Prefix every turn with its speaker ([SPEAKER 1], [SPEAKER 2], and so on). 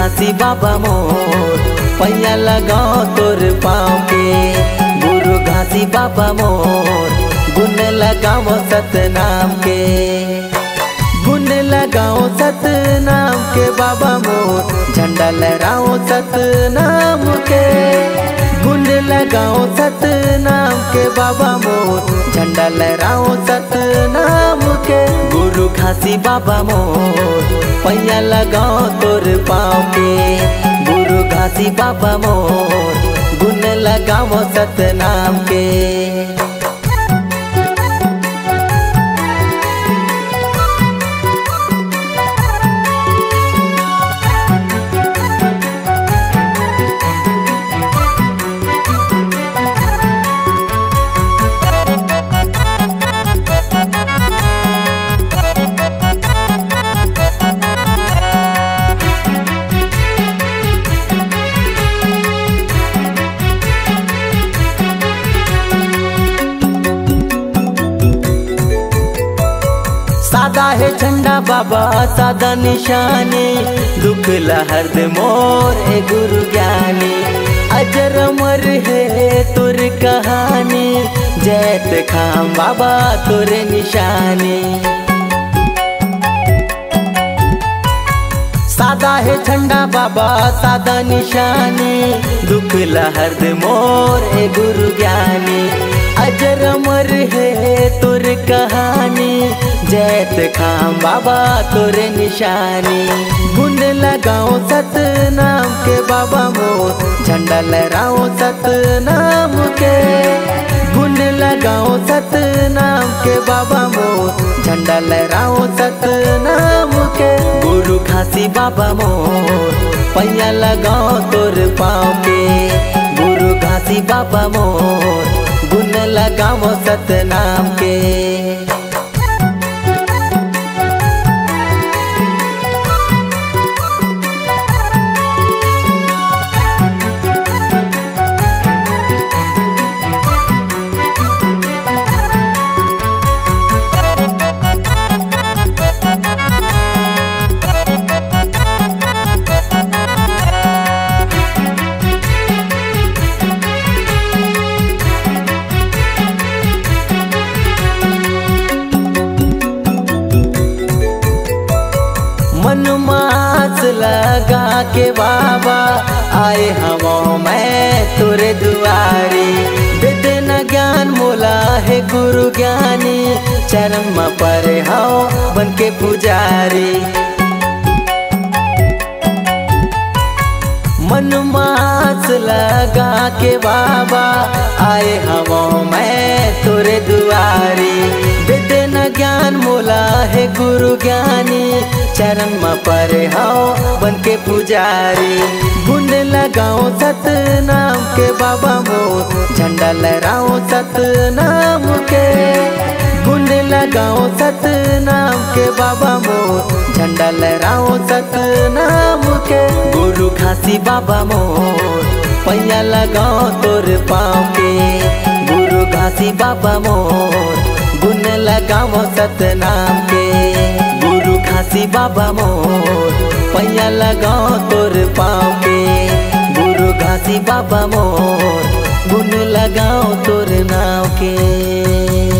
[SPEAKER 1] घासी बाबा मोर पैया लगाओ तोर पाँव के। गुरु घासी बाबा मोर गुण लगाओ सतनाम के। गुण लगाओ सतनाम के बाबा मोर झंडा लहराओ सतनाम के। गुण लगाओ सतनाम के बाबा मोर झंडा लहराओ सतनाम के। गुरु घासी बाबा मोर पैया लगाओ तोर पाँव के। गुरु घासी बाबा मोर गुण लगाओ सतनाम के। सादा है झंडा बाबा सादा निशानी, दुख लहर्द मोर है गुरु ज्ञानी। अजर अमर है तुर कहानी, जैत खाम बाबा तुर निशानी। सादा है झंडा बाबा सादा निशानी, दुख लहर्द मोर है गुरु ज्ञानी। अजर अमर है तुर कहानी, जैत खाम बाबा तुर निशानी। गुण लगाओ सतनाम के बाबा मोर झंडा लहराओ सतनाम के। गुण लगाओ सतनाम के बाबा मोर झंडा लहराओ सतनाम के। गुरु घासी बाबा मोर पैया लगाओ तोर पाँव के। गुरु घासी बाबा मोर गुण लगाओ सतनाम के। मन मास लगा के बाबा आए हम मैं तुरे दुआरी। दे देना ज्ञान मोला है गुरु ज्ञानी, चरण में पर हाओ बन के पुजारी। मन मास लगा के बाबा आए हम मैं तुरे दुआरी। दे देना ज्ञान मोला है गुरु ज्ञानी, चरण में पर हाओ बन के पुजारी। गुण लगाओ सतनाम के बाबा मोर झंडा लहराओ सतनाम के। गुण लगाओ सतनाम के बाबा मोर झंडा लहराओ सतनाम के। गुरु घासी बाबा मोर पैया लगाओ तोर पाँव के। गुरु घासी बाबा मोर गुण लगाओ सतनाम के। गुरु घासी बाबा मोर पैया लगाओ तोर पाँव के। गुरु घासी बाबा मोर गुण लगाओ तोर नाव के।